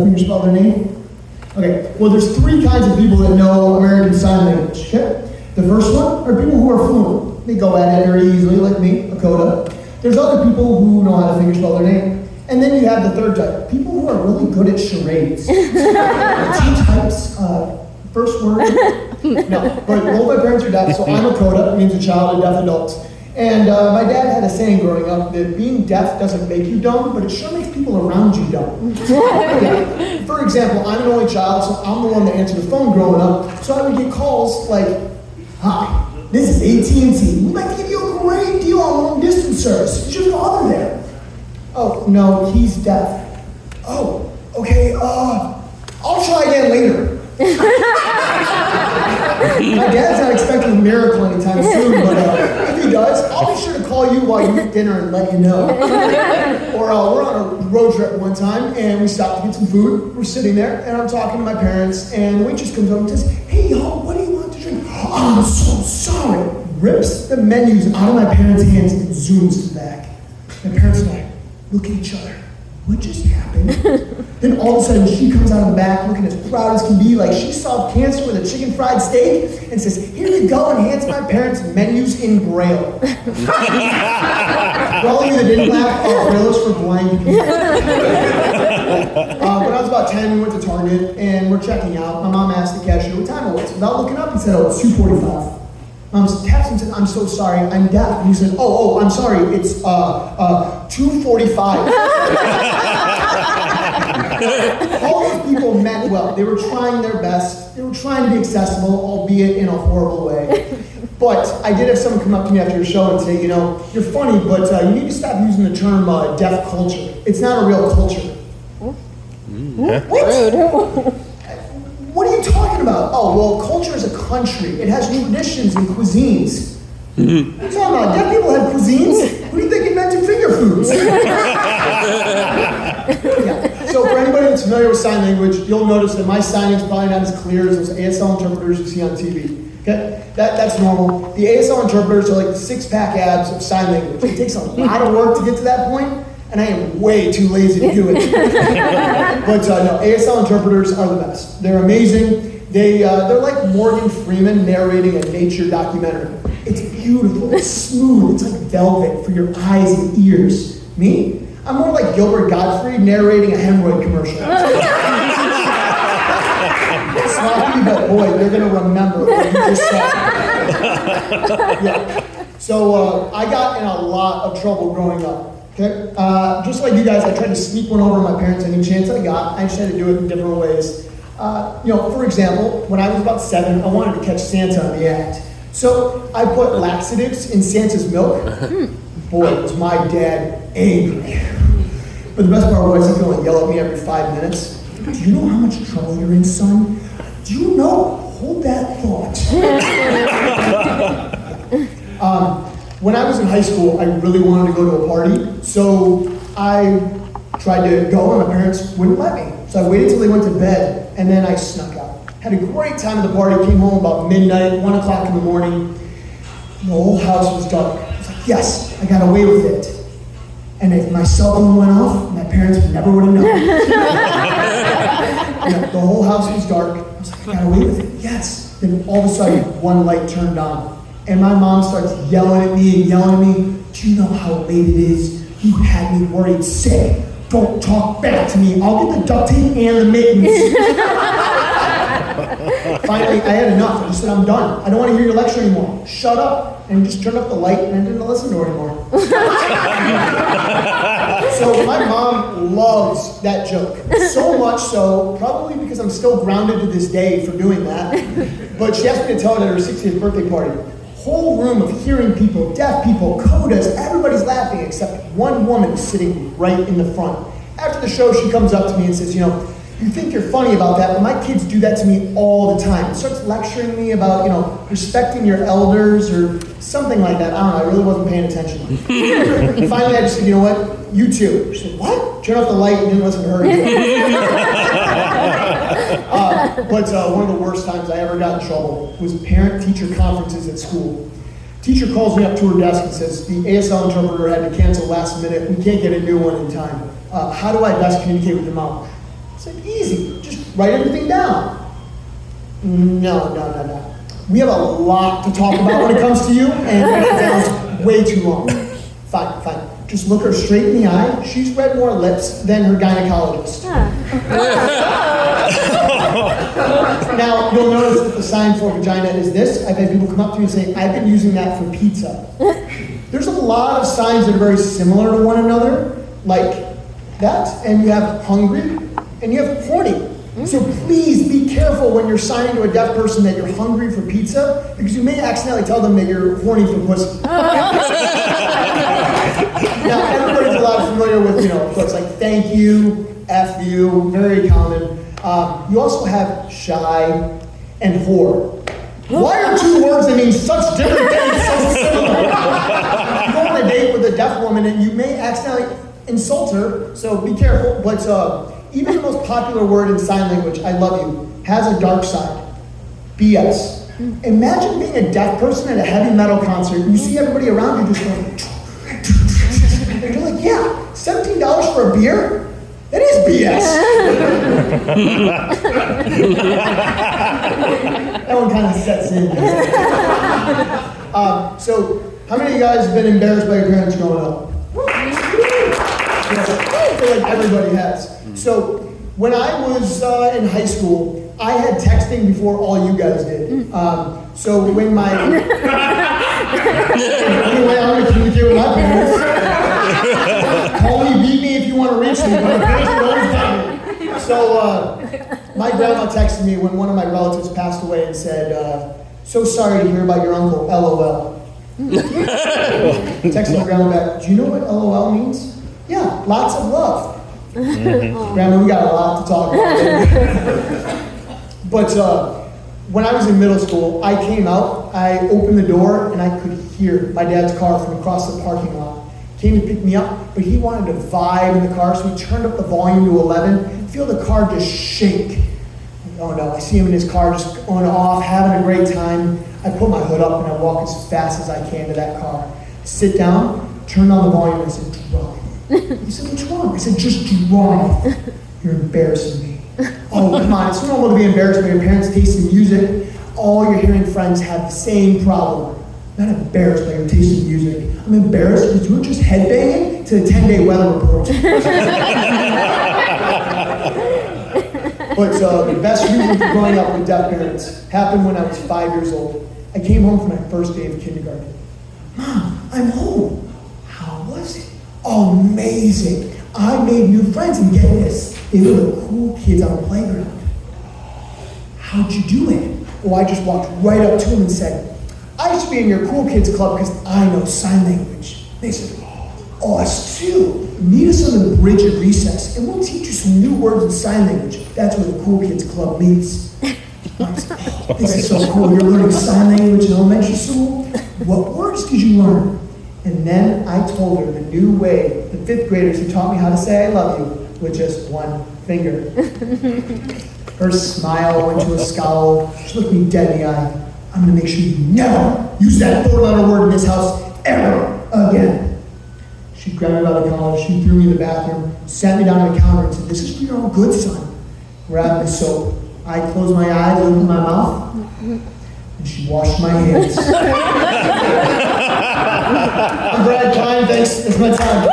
you spell their name? Okay, well there's three kinds of people that know American Sign Language, okay? The first one are people who are fluent. They go at it very easily, like me, a CODA. There's other people who know how to finger spell their name. And then you have the third type, people who are really good at charades. Two types, first word, no, but both my parents are deaf, so I'm a CODA, means a child of deaf adults. And my dad had a saying growing up that being deaf doesn't make you dumb, but it sure makes people around you dumb. Yeah. For example, I'm an only child, so I'm the one that answered the phone growing up, so I would get calls like, "Hi, this is AT&T. We'd like to give you a great deal on long distance service. Is your father there?" "Oh, no, he's deaf." "Oh, okay, I'll try again later." My dad's not expecting a miracle anytime soon, but if he does, I'll be sure to call you while you eat dinner and let you know. Or we're on a road trip one time, and we stopped to get some food. We're sitting there, and I'm talking to my parents, and the waitress comes up and says, "Hey, y'all, what do you want to drink?" "Oh, I'm so sorry." Rips the menus out of my parents' hands and zooms to the back. My parents and I look at each other. What just happened? Then all of a sudden she comes out of the back looking as proud as can be, like she solved cancer with a chicken fried steak, and says, "Here you go, enhance my parents' menus in Braille." For all of you that didn't laugh, Braille is for blind people. When I was about 10, we went to Target and we're checking out. My mom asked the cashier what time it was. Without looking up, he said, "Oh, it's 2:45. Mom taps him and said, "I'm so sorry, I'm deaf." And he said, oh, I'm sorry, it's 2:45. All those people meant well. They were trying their best. They were trying to be accessible, albeit in a horrible way. But I did have someone come up to me after your show and say, "You know, you're funny, but you need to stop using the term deaf culture. It's not a real culture." What? Rude. What are you talking about? "Oh, well, culture is a country. It has traditions and cuisines." What are you talking about? Deaf people have cuisines? Who do you think invented finger foods? Yeah. So for anybody that's familiar with sign language, you'll notice that my signing is probably not as clear as those ASL interpreters you see on TV. Okay? That's normal. The ASL interpreters are like the six-pack abs of sign language. It takes a lot of work to get to that point, and I am way too lazy to do it. But no, ASL interpreters are the best. They're amazing. They're like Morgan Freeman narrating a nature documentary. It's beautiful, it's smooth, it's like velvet for your eyes and ears. Me? I'm more like Gilbert Gottfried narrating a hemorrhoid commercial. Sloppy, but boy, they're gonna remember what you just said. Yeah. So I got in a lot of trouble growing up. Okay? Just like you guys, I tried to sneak one over my parents any chance I got. I just had to do it in different ways. For example, when I was about 7, I wanted to catch Santa in the act. So I put laxatives in Santa's milk. Boy, was my dad angry. But the best part was he could only yell at me every 5 minutes. "Do you know how much trouble you're in, son? Do you know? Hold that thought." When I was in high school, I really wanted to go to a party, so I tried to go and my parents wouldn't let me. So I waited till they went to bed, and then I snuck out. Had a great time at the party, came home about midnight, 1 o'clock in the morning. The whole house was dark. I was like, yes, I got away with it. And if my cell phone went off, my parents never would have known. The whole house was dark. I was like, I got away with it, yes. Then all of a sudden, one light turned on. And my mom starts yelling at me. "Do you know how late it is? You had me worried sick. Don't talk back to me. I'll get the duct tape and the mittens." Finally, I had enough. I just said, "I'm done. I don't want to hear your lecture anymore. Shut up." And just turned up the light and I didn't listen to her anymore. So my mom loves that joke. So much so, probably because I'm still grounded to this day for doing that. But she asked me to tell it at her 60th birthday party. Whole room of hearing people, deaf people, CODAs, everybody's laughing except one woman sitting right in the front. After the show, she comes up to me and says, "You think you're funny about that, but my kids do that to me all the time." And starts lecturing me about, respecting your elders or something like that. I don't know, I really wasn't paying attention. Finally, I just said, "You know what? You too." She said, "What?" Turn off the light and didn't listen to her. But one of the worst times I ever got in trouble was parent-teacher conferences at school. Teacher calls me up to her desk and says, "The ASL interpreter had to cancel last minute. We can't get a new one in time. How do I best communicate with your mom?" It's like, easy, just write everything down. No. We have a lot to talk about when it comes to you, and that was way too long. Fine. Just look her straight in the eye. She's read more lips than her gynecologist. Now, you'll notice that the sign for vagina is this. I've had people come up to me and say, I've been using that for pizza. There's a lot of signs that are very similar to one another, like that, and you have hungry, and you have horny. So please be careful when you're signing to a deaf person that you're hungry for pizza, because you may accidentally tell them that you're horny for pussy. Now, everybody's a lot familiar with, quotes like thank you, F you, very common. You also have shy and whore. Why are two words that mean such different things so similar? You go on a date with a deaf woman and you may accidentally insult her, so be careful. But even the most popular word in sign language, I love you, has a dark side. BS. Imagine being a deaf person at a heavy metal concert and you see everybody around you just going, and you're like, yeah, $17 for a beer? That is BS. That one kind of sets in. So, how many of you guys have been embarrassed by your parents growing up? I feel like everybody has. So, when I was in high school, I had texting before all you guys did. So when my... Anyway, I'm going to communicate with my parents. Call me, beat me if you want to reach me, but my parents will always got me. So my grandma texted me when one of my relatives passed away and said, so sorry to hear about your uncle, LOL. Texted my grandma back, do you know what LOL means? Yeah, lots of love. Grandma, we got a lot to talk about. But when I was in middle school, I came out, I opened the door, and I could hear my dad's car from across the parking lot. Came to pick me up, but he wanted to vibe in the car, so he turned up the volume to 11. Feel the car just shake. Oh no, I see him in his car just on off, having a great time. I put my hood up and I walk as fast as I can to that car. Sit down, turn on the volume, and I said, drive. He said, what's wrong? I said, just drive. You're embarrassing me. Oh, come on, it's normal to be embarrassed by your parents' taste in music. All your hearing friends have the same problem. I'm not embarrassed by your taste in music. I'm embarrassed because you were just headbanging to the 10-day weather report. But the best reason for growing up with deaf parents happened when I was 5 years old. I came home for my first day of kindergarten. Mom, I'm home. How was it? Amazing. I made new friends, and get this, they were the cool kids on the playground. How'd you do it? Well, I just walked right up to them and said, I should be in your cool kids club because I know sign language. They said, oh, us too. Meet us on the bridge at recess, and we'll teach you some new words in sign language. That's where the cool kids club meets. I said, oh, this is so cool. You're learning sign language in elementary school? What words did you learn? And then I told her the new way the fifth graders who taught me how to say I love you with just one finger. Her smile went to a scowl. She looked me dead in the eye. I'm going to make sure you never use that four-letter word in this house ever again. She grabbed me by the collar, she threw me in the bathroom, sat me down on the counter and said, this is for your own good, son. Grabbed the soap. I closed my eyes, opened my mouth, and she washed my hands. I'm Brad Klein, thanks, it's my time.